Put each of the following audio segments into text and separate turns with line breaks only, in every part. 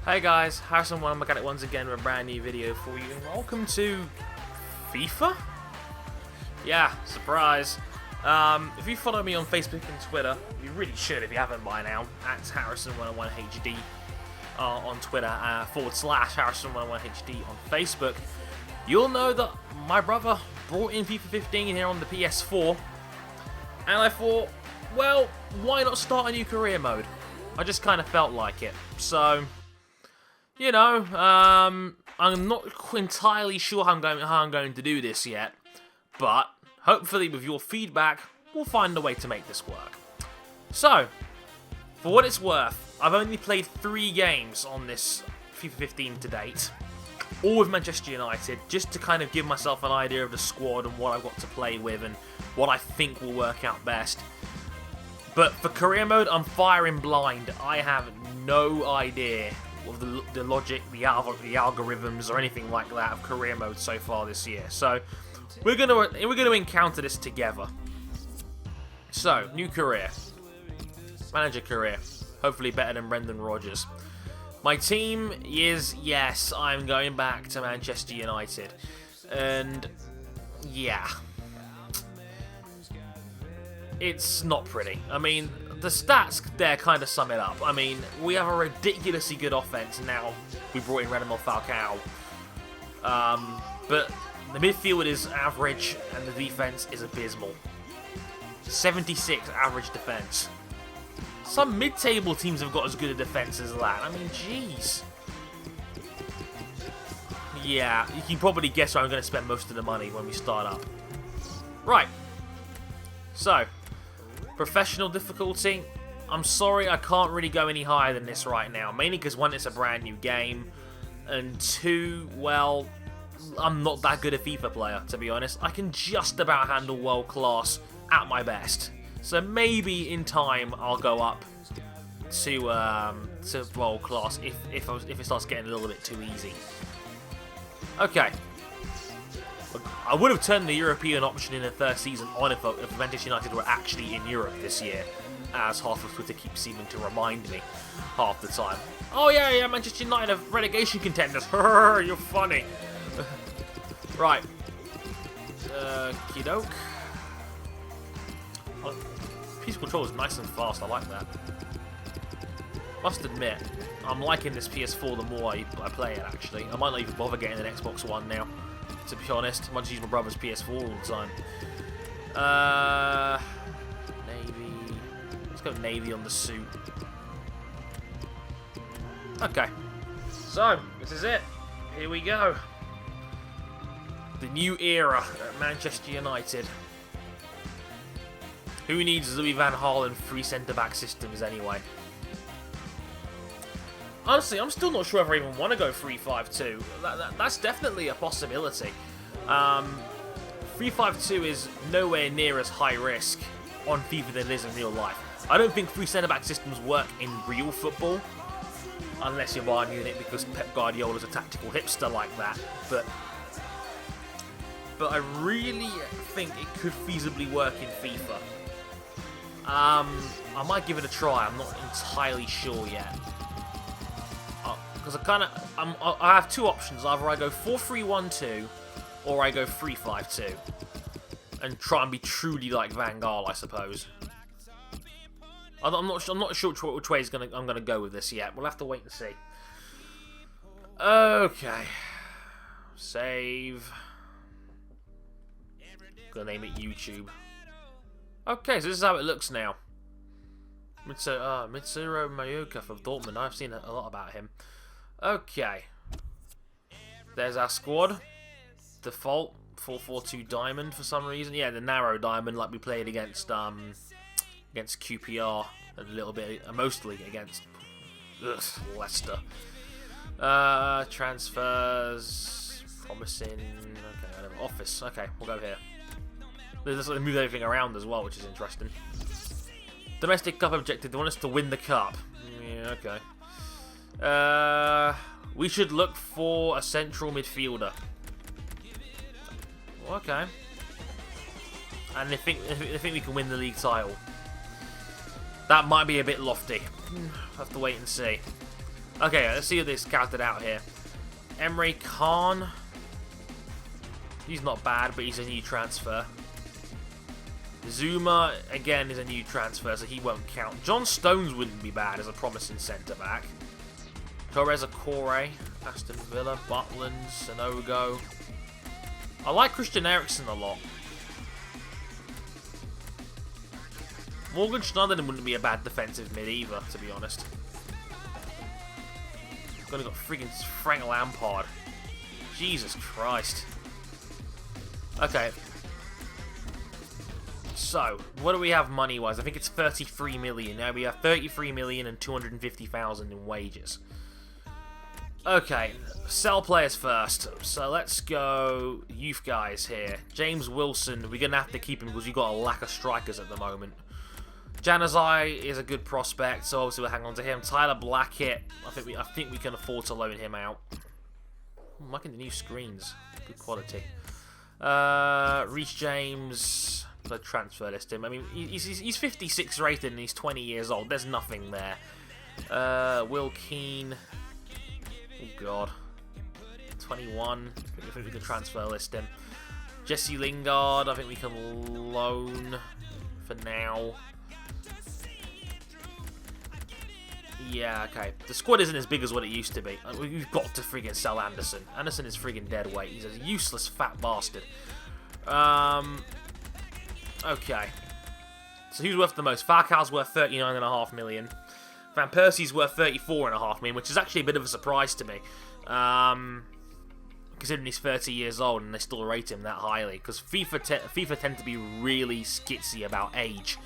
Hey guys, Harrison One Mechanic once again with a brand new video for you, and welcome to FIFA? Yeah, surprise. If you follow me on Facebook and Twitter, you really should if you haven't by now, at Harrison101HD on Twitter, / Harrison101HD on Facebook, you'll know that my brother brought in FIFA 15 here on the PS4, and I thought, well, why not start a new career mode? I just kind of felt like it, so... You know, I'm not entirely sure how I'm going to do this yet, but hopefully with your feedback, we'll find a way to make this work. So, for what it's worth, I've only played 3 games on this FIFA 15 to date, all with Manchester United, just to kind of give myself an idea of the squad and what I've got to play with and what I think will work out best. But for career mode, I'm firing blind. I have no idea of the logic, the algorithms, or anything like that of career mode so far this year. So we're gonna encounter this together. So new career, manager career, hopefully better than Brendan Rodgers. My team is, yes, I'm going back to Manchester United, and yeah, it's not pretty. I mean, the stats there kind of sum it up. I mean, we have a ridiculously good offense now. We brought in Radamel Falcao. But the midfield is average and the defense is abysmal. 76 average defense. Some mid-table teams have got as good a defense as that. I mean, jeez. Yeah, you can probably guess where I'm going to spend most of the money when we start up. Right. So, professional difficulty, I'm sorry I can't really go any higher than this right now, mainly because 1, it's a brand new game, and 2, well, I'm not that good a FIFA player, to be honest. I can just about handle world class at my best, so maybe in time I'll go up to world class if it starts getting a little bit too easy. Okay. I would have turned the European option in the 3rd season on if Manchester United were actually in Europe this year, as half of Twitter keeps seeming to remind me half the time. Oh yeah, Manchester United are relegation contenders. You're funny. Right. Okey-doke. Oh, piece of control is nice and fast. I like that. Must admit, I'm liking this PS4 the more I play it. Actually, I might not even bother getting an Xbox One now, to be honest. I might just use my brother's PS4 all the time. Navy. Let's go Navy on the suit. Okay. So, this is it. Here we go. The new era at Manchester United. Who needs Louis van Gaal and 3 centre-back systems anyway? Honestly, I'm still not sure if I even want to go 3-5-2. That's definitely a possibility. 3-5-2 is nowhere near as high risk on FIFA than it is in real life. I don't think 3 centre-back systems work in real football, unless you're Bayern Munich, because Pep Guardiola's a tactical hipster like that. But I really think it could feasibly work in FIFA. I might give it a try. I'm not entirely sure yet. Because I have 2 options. Either I go 4-3-1-2 or I go 3-5-2 and try and be truly like Van Gaal, I suppose. I'm not sure which way I'm gonna go with this yet. We'll have to wait and see. Okay, save. Gonna name it YouTube. Okay, so this is how it looks now. Mitsuru Mayuka from Dortmund. I've seen a lot about him. Okay. There's our squad. Default 4-4-2 diamond for some reason. Yeah, the narrow diamond like we played against QPR and a little bit, mostly against Leicester. Transfers, promising. Okay, whatever. Office. Okay, we'll go here. They move everything around as well, which is interesting. Domestic Cup objective. They want us to win the cup. Yeah, okay. We should look for a central midfielder. Okay. And they think we can win the league title. That might be a bit lofty. Have to wait and see. Okay, let's see what this scouted out here. Emre Khan. He's not bad, but he's a new transfer. Zuma, again, is a new transfer, so he won't count. John Stones wouldn't be bad as a promising centre-back. Torres Akore, Aston Villa, Butland, Sanogo. I like Christian Eriksen a lot. Morgan Schneiderlin wouldn't be a bad defensive mid either, to be honest. Gonna got friggin' Frank Lampard. Jesus Christ. Okay. So, what do we have money-wise? I think it's 33 million. Now we have 33 million and 250,000 in wages. Okay, sell players first. So let's go youth guys here. James Wilson, we're going to have to keep him because we've got a lack of strikers at the moment. Januzaj is a good prospect, so obviously we'll hang on to him. Tyler Blackett, I think we can afford to loan him out. I'm liking the new screens. Good quality. Reece James, the transfer list him. I mean, he's 56 rated and he's 20 years old. There's nothing there. Will Keane. Oh, God. 21. I think we can transfer list him. Jesse Lingard, I think we can loan for now. Yeah, okay. The squad isn't as big as what it used to be. We've got to friggin' sell Anderson. Anderson is friggin' dead weight. He's a useless fat bastard. Okay. So who's worth the most? Falcao's worth 39.5 million. Van Persie's worth 34.5 million, which is actually a bit of a surprise to me. Considering he's 30 years old and they still rate him that highly. Because FIFA tend to be really skitsy about age.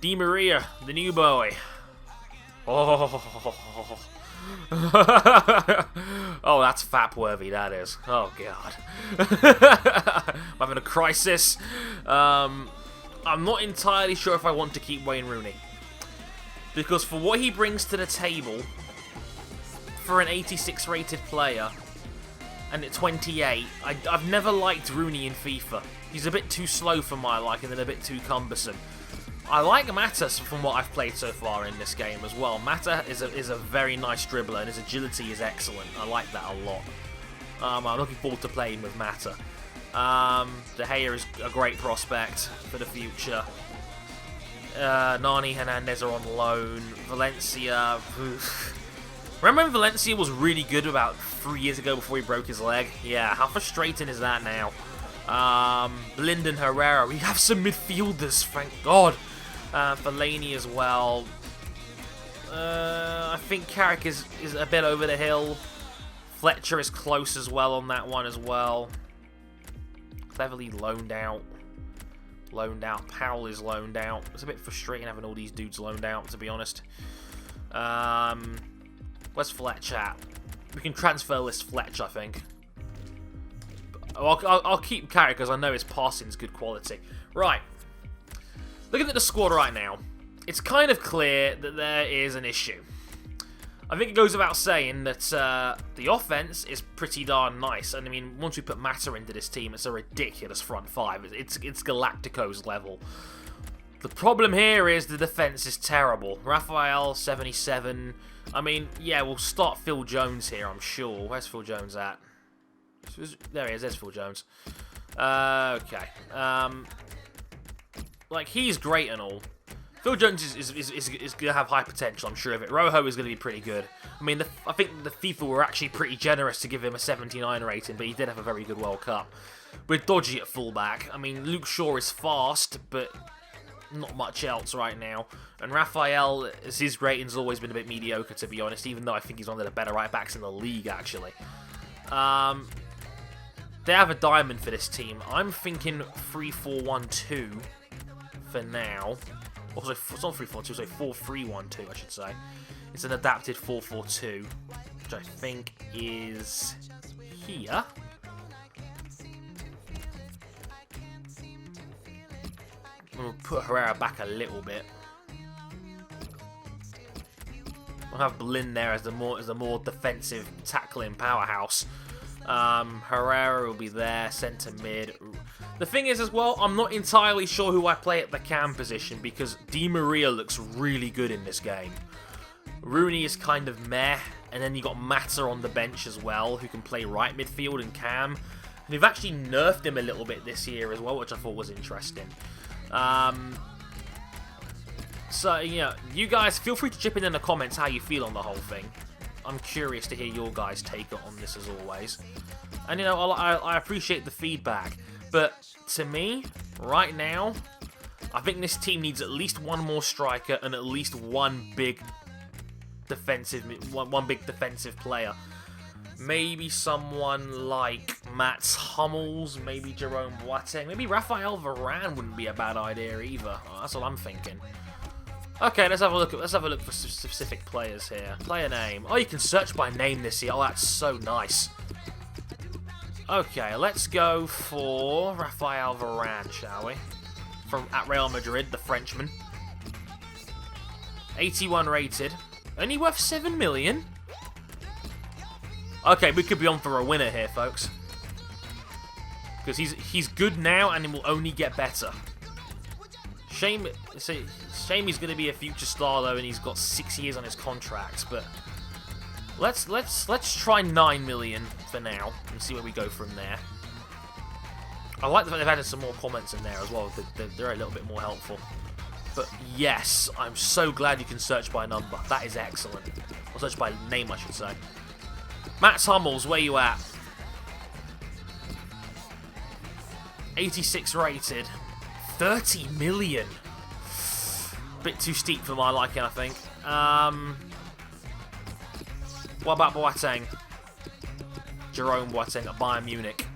Di Maria, the new boy. Oh, oh, that's fap-worthy, that is. Oh, God. I'm having a crisis. I'm not entirely sure if I want to keep Wayne Rooney. Because for what he brings to the table, for an 86 rated player, and at 28, I've never liked Rooney in FIFA. He's a bit too slow for my liking and a bit too cumbersome. I like Mata from what I've played so far in this game as well. Mata is a very nice dribbler and his agility is excellent. I like that a lot. I'm looking forward to playing with Mata. De Gea is a great prospect for the future. Nani Hernandez are on loan. Valencia. Remember when Valencia was really good about 3 years ago before he broke his leg? Yeah, how frustrating is that now? Lyndon Herrera. We have some midfielders, thank God. Fellaini as well. I think Carrick is a bit over the hill. Fletcher is close as well on that one as well. Cleverly loaned out. Powell is loaned out. It's a bit frustrating having all these dudes loaned out, to be honest. Where's Fletcher at? We can transfer list Fletcher, I think. I'll keep Carrick because I know his passing is good quality. Right. Looking at the squad right now, it's kind of clear that there is an issue. I think it goes without saying that the offense is pretty darn nice. And I mean, once we put Mata into this team, it's a ridiculous front five. It's Galacticos level. The problem here is the defense is terrible. Raphael, 77. I mean, yeah, we'll start Phil Jones here, I'm sure. Where's Phil Jones at? There he is, there's Phil Jones. Okay. Like, he's great and all. Phil Jones is going to have high potential, I'm sure of it. Rojo is going to be pretty good. I mean, I think the FIFA were actually pretty generous to give him a 79 rating, but he did have a very good World Cup. We're dodgy at fullback. I mean, Luke Shaw is fast, but not much else right now. And Raphael, his rating's always been a bit mediocre, to be honest, even though I think he's one of the better right-backs in the league, actually. They have a diamond for this team. I'm thinking 3-4-1-2 for now. Also, it's not 3-4-2, so 4-3-1-2, I should say. It's an adapted 4-4-2, which I think is here. I'm going to put Herrera back a little bit. I'll have Blin there as the more defensive tackling powerhouse. Herrera will be there, centre mid. The thing is as well, I'm not entirely sure who I play at the cam position because Di Maria looks really good in this game. Rooney is kind of meh, And then you got Mata on the bench as well, who can play right midfield and cam. And they've actually nerfed him a little bit this year as well, which I thought was interesting. So, yeah, you guys, feel free to chip in the comments how you feel on the whole thing. I'm curious to hear your guys' take on this as always. And, you know, I appreciate the feedback. But, to me, right now, I think this team needs at least one more striker and at least one big defensive player. Maybe someone like Mats Hummels, maybe Jerome Boateng, maybe Raphael Varane wouldn't be a bad idea either. Oh, that's what I'm thinking. Okay, let's have a look for specific players here. Player name. Oh, you can search by name this year. Oh, that's so nice. Okay, let's go for Raphael Varane, shall we? At Real Madrid, the Frenchman. 81 rated. Only worth 7 million? Okay, we could be on for a winner here, folks. Because he's good now and he will only get better. Shame he's going to be a future star though, and he's got 6 years on his contract. But let's try 9 million for now and see where we go from there. I like the fact they've added some more comments in there as well. They're a little bit more helpful. But yes, I'm so glad you can search by number. That is excellent. Or search by name, I should say. Mats Hummels, where you at? 86 rated. 30 million. Bit too steep for my liking, I think. What about Boateng? Jerome Boateng at Bayern Munich.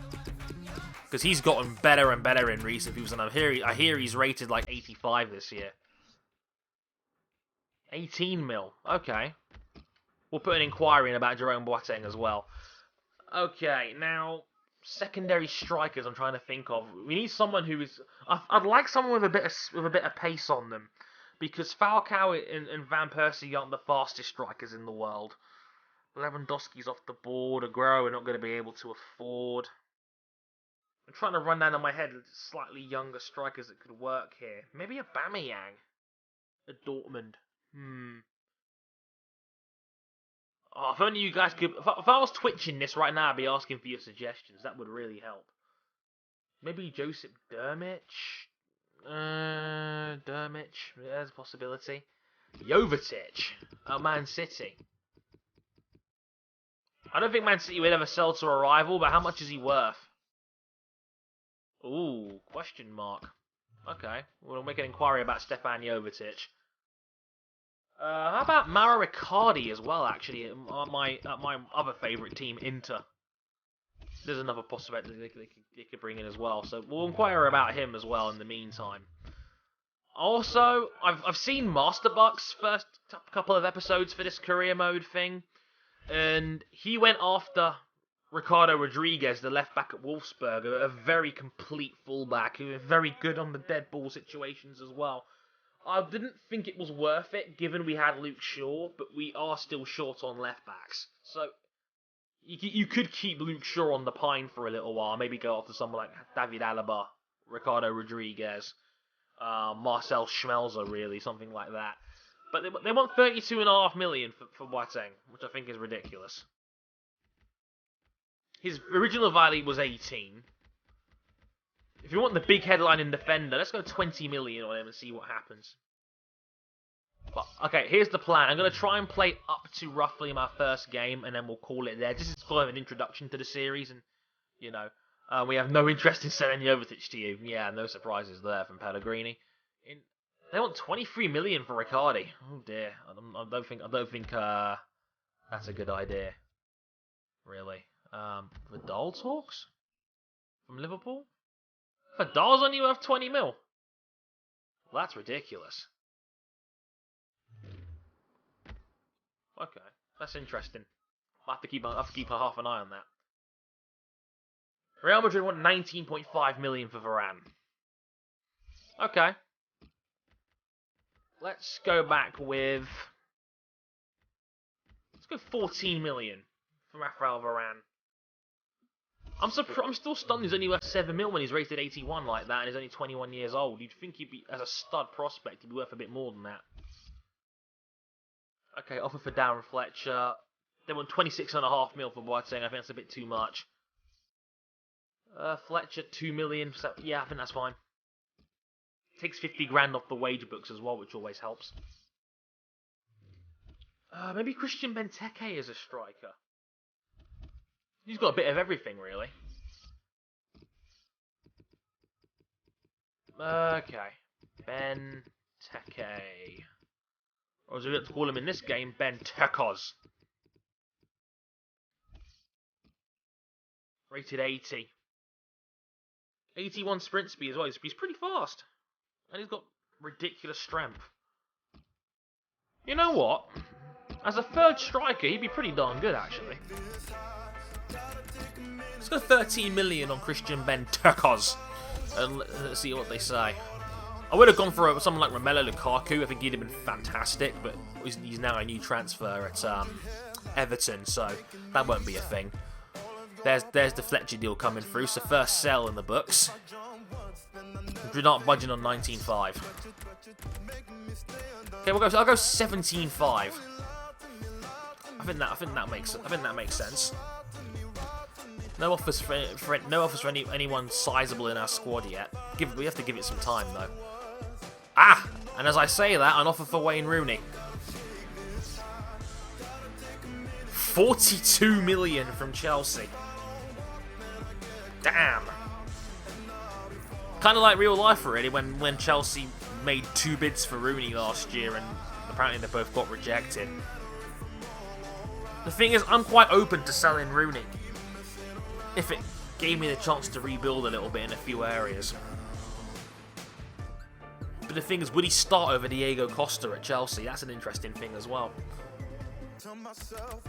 Because he's gotten better and better in recent years, and I hear he's rated like 85 this year. 18 mil. Okay. We'll put an inquiry in about Jerome Boateng as well. Okay, now secondary strikers I'm trying to think of. We need someone who is... I'd like someone with a bit of pace on them, because Falcao and Van Persie aren't the fastest strikers in the world. Lewandowski's off the board. Aguero we're not going to be able to afford. I'm trying to run down in my head slightly younger strikers that could work here. Maybe a Aubameyang at Dortmund. Oh, if only you guys could... If I was twitching this right now, I'd be asking for your suggestions. That would really help. Maybe Josip Drmic? Drmic. There's a possibility. Jovetic at Man City. I don't think Man City would ever sell to a rival, but how much is he worth? Ooh, question mark. Okay, we'll make an inquiry about Stefan Jovetic. How about Mauro Icardi as well, actually, at my other favourite team, Inter. There's another possibility they could bring in as well, so we'll inquire about him as well in the meantime. Also, I've seen Masterbuck's first couple of episodes for this career mode thing, and he went after Ricardo Rodriguez, the left back at Wolfsburg, a very complete fullback who was very good on the dead ball situations as well. I didn't think it was worth it, given we had Luke Shaw, but we are still short on left backs. So you could keep Luke Shaw on the pine for a little while, maybe go after someone like David Alaba, Ricardo Rodriguez, Marcel Schmelzer, really, something like that. But they want 32.5 million for Boateng, which I think is ridiculous. His original value was 18. If you want the big headline in defender, let's go 20 million on him and see what happens. But, okay, here's the plan. I'm going to try and play up to roughly my first game, and then we'll call it there. This is sort of an introduction to the series, and, you know, we have no interest in selling Jovetic to you. Yeah, no surprises there from Pellegrini. They want 23 million for Riccardi. Oh dear, I don't think that's a good idea. Really. Vidal talks from Liverpool. Vidal's only worth 20 mil. Well, that's ridiculous. Okay, that's interesting. I'll have to keep half an eye on that. Real Madrid want 19.5 million for Varane. Okay. Let's go back with... Let's go 14 million for Raphael Varane. I'm still stunned he's only worth 7 mil when he's rated 81 like that and he's only 21 years old. You'd think he'd be, as a stud prospect, he'd be worth a bit more than that. Okay, offer for Darren Fletcher. They want 26.5 mil for Boateng. I think that's a bit too much. Fletcher, 2 million. So, yeah, I think that's fine. Takes 50 grand off the wage books as well, which always helps. Maybe Christian Benteke is a striker. He's got a bit of everything, really. Okay. Benteke. Or as we like to call him in this game, Bentekos. Rated 80. 81 sprint speed as well. He's pretty fast. And he's got ridiculous strength. You know what? As a third striker, he'd be pretty darn good, actually. Let's go 13 million on Christian Bentekos. And let's see what they say. I would have gone for someone like Romelu Lukaku. I think he'd have been fantastic. But he's now a new transfer at Everton, so that won't be a thing. There's the Fletcher deal coming through. So first sell in the books. We're not budging on 19.5. Okay, I'll go 17.5. I think that makes sense. No offers for anyone sizable in our squad yet. We have to give it some time though. Ah, and as I say that, an offer for Wayne Rooney. 42 million from Chelsea. Damn. Kind of like real life, really, when Chelsea made 2 bids for Rooney last year and apparently they both got rejected. The thing is, I'm quite open to selling Rooney if it gave me the chance to rebuild a little bit in a few areas. But the thing is, would he start over Diego Costa at Chelsea? That's an interesting thing as well.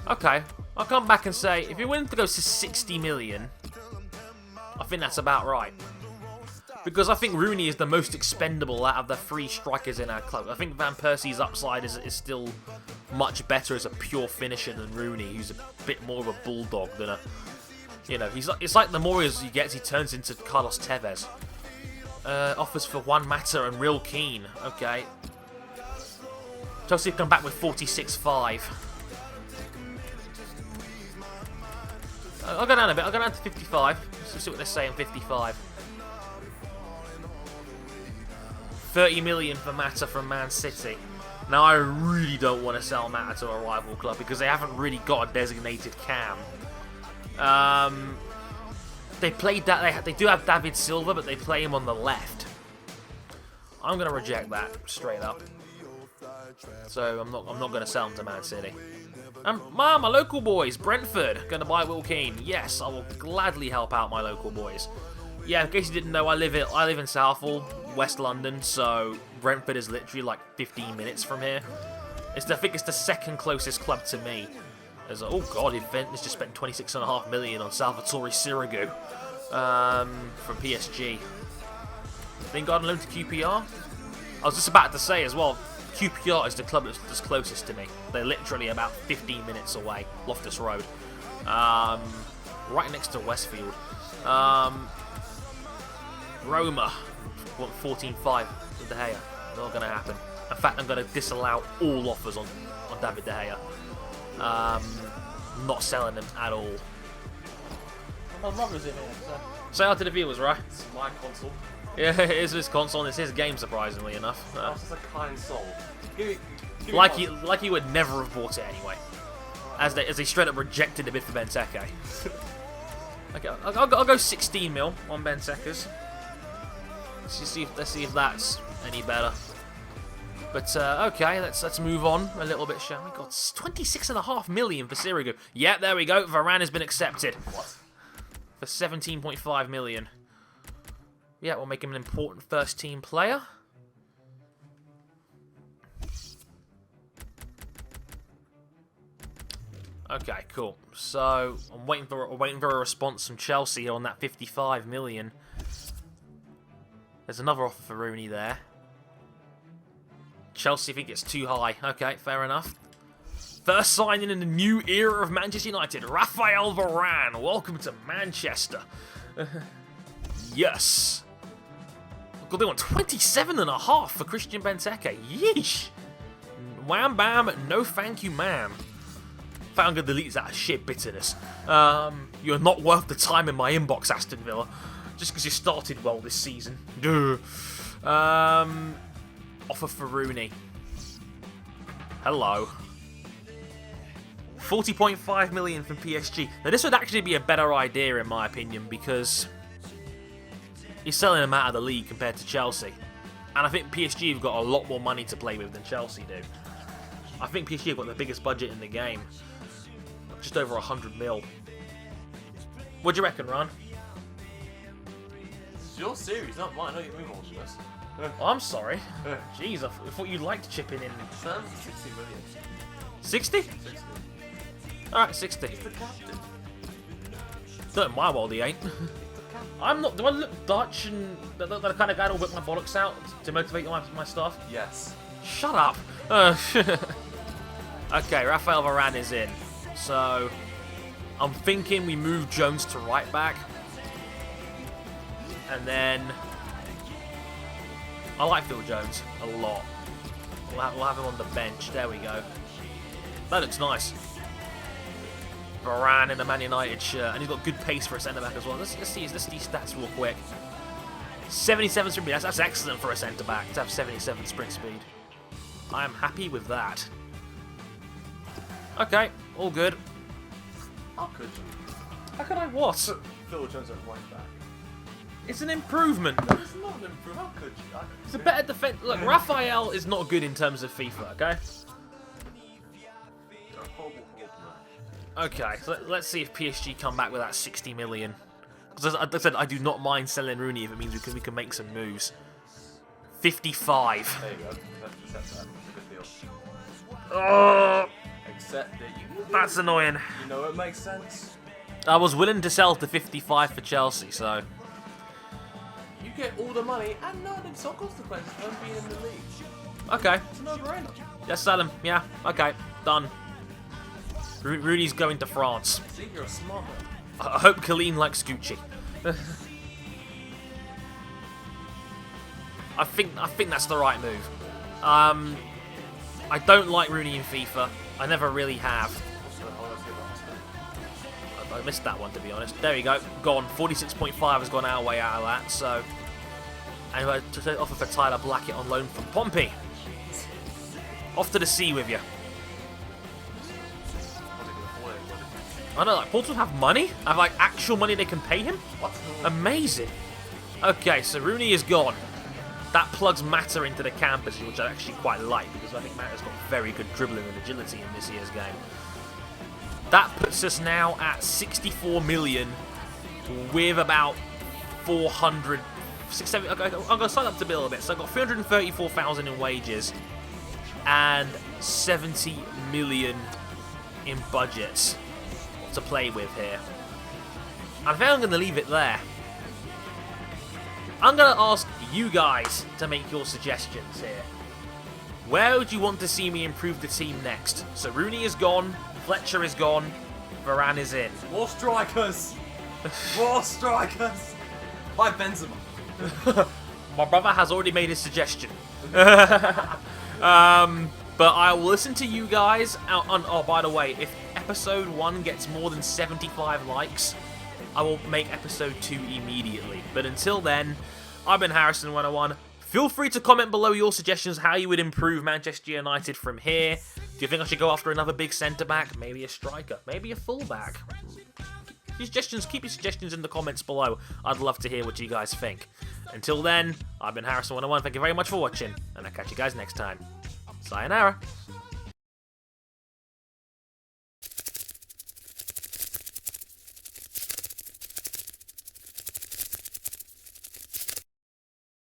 Okay, I'll come back and say, if you're willing to go to 60 million, I think that's about right. Because I think Rooney is the most expendable out of the 3 strikers in our club. I think Van Persie's upside is still much better as a pure finisher than Rooney, who's a bit more of a bulldog than a... You know, it's like the more he gets, he turns into Carlos Tevez. Offers for Juan Mata and Real Keane. Okay. Chelsea come back with 46.5. I'll go down a bit. I'll go down to 55. Let's see what they're saying. 55. 30 million for Mata from Man City. Now, I really don't want to sell Mata to a rival club because they haven't really got a designated cam. They played that. They do have David Silva, but they play him on the left. I'm gonna reject that straight up. So I'm not gonna sell him to Man City. My local boys, Brentford, gonna buy Will Keane. Yes, I will gladly help out my local boys. Yeah, in case you didn't know, I live in Southall, West London, so Brentford is literally like 15 minutes from here. I think it's the second closest club to me. Oh god, Juventus just spent 26.5 million on Salvatore Sirigu from PSG. Then got on loan to QPR. I was just about to say as well, QPR is the club that's closest to me. They're literally about 15 minutes away, Loftus Road, right next to Westfield. Roma, 14.5 with De Gea. Not going to happen. In fact, I'm going to disallow all offers on David De Gea. Not selling them at all. My brother's in here, so. Say out to the viewers, right?
It's my console.
Yeah, it is his console and it's his game, surprisingly enough.
That's a kind soul. Give me
like he would never have bought it anyway. As they straight up rejected the bid for Benteke. Okay, I'll go 16 mil on Benteke's. Let's see if that's any better. But okay, let's move on a little bit, shall we? God, 26.5 million for Sirigu. Yeah, there we go. Varane has been accepted.
What?
For 17.5 million. Yeah, we'll make him an important first-team player. Okay, cool. So I'm waiting for a response from Chelsea on that 55 million. There's another offer for Rooney there. Chelsea think it's too high. Okay, fair enough. First signing in the new era of Manchester United, Raphael Varane. Welcome to Manchester. Yes. God, they want 27.5 for Christian Benteke. Yeesh. Wham bam, no thank you, ma'am. In fact, I'm going to delete that shit bitterness. You're not worth the time in my inbox, Aston Villa. Just because you started well this season. Duh. Offer for Rooney. Hello. 40.5 million from PSG. Now this would actually be a better idea in my opinion because you're selling them out of the league compared to Chelsea. And I think PSG have got a lot more money to play with than Chelsea do. I think PSG have got the biggest budget in the game. Just over 100 mil. What do you reckon, Ron?
It's your series, not mine. I know you're moving on to this.
Oh, I'm sorry. Jeez, I thought you liked chipping in.
Sam's 60 million.
60?
60.
Alright, 60.
He's the captain.
Not in my world, he ain't. I'm not. Do I look Dutch and the kind of guy that'll whip my bollocks out to motivate my stuff?
Yes.
Shut up. Okay, Rafael Varane is in. So, I'm thinking we move Jones to right back. And then, I like Phil Jones a lot. We'll have him on the bench. There we go. That looks nice. Varane in a Man United shirt. And he's got good pace for a centre-back as well. Let's see his stats real quick. 77 sprint speed. That's excellent for a centre-back to have 77 sprint speed. I am happy with that. Okay, all good.
How could you?
How could I what?
Phil Jones at right back.
It's an improvement.
It's not an improvement. How could you?
It's a better defense. Look, Raphael is not good in terms of FIFA, okay? Okay, so let's see if PSG come back with that 60 million. Because as I said, I do not mind selling Rooney if it means we can make some moves. 55.
There you go. Accept that. It's a good deal.
Oh,
Accept it.
that's annoying.
You know it makes sense.
I was willing to sell to 55 for Chelsea, so...
You get all the money and none of the consequences of them being in the league.
Okay,
It's a no-brainer.
let's sell him. Yeah, okay, done. Rooney's going to France.
See, you're a smart man.
I hope Colleen likes Gucci. I think that's the right move. I don't like Rooney in FIFA. I never really have. I missed that one, to be honest. There we go. Gone. 46.5 has gone our way out of that. So, and to offer for Tyler Blackett on loan from Pompey. Off to the sea with you. I know, like, Portsmouth have money? Have, like, actual money they can pay him?
What?
Amazing. Okay, so Rooney is gone. That plugs Mata into the campus, which I actually quite like, because I think Mata's got very good dribbling and agility in this year's game. That puts us now at 64 million with about 400... I'm going to sign up to bill a bit. So I've got 334,000 in wages and 70 million in budgets to play with here. And I think I'm going to leave it there. I'm going to ask you guys to make your suggestions here. Where would you want to see me improve the team next? So Rooney is gone, Fletcher is gone, Varane is in.
More strikers! More strikers! By Benzema.
My brother has already made his suggestion. But I will listen to you guys. Oh, by the way, if episode 1 gets more than 75 likes, I will make episode 2 immediately. But until then, I've been Harrison101. Feel free to comment below your suggestions how you would improve Manchester United from here. Do you think I should go after another big centre-back? Maybe a striker? Maybe a full-back? Keep your suggestions in the comments below. I'd love to hear what you guys think. Until then, I've been Harrison101. Thank you very much for watching, and I'll catch you guys next time. Sayonara.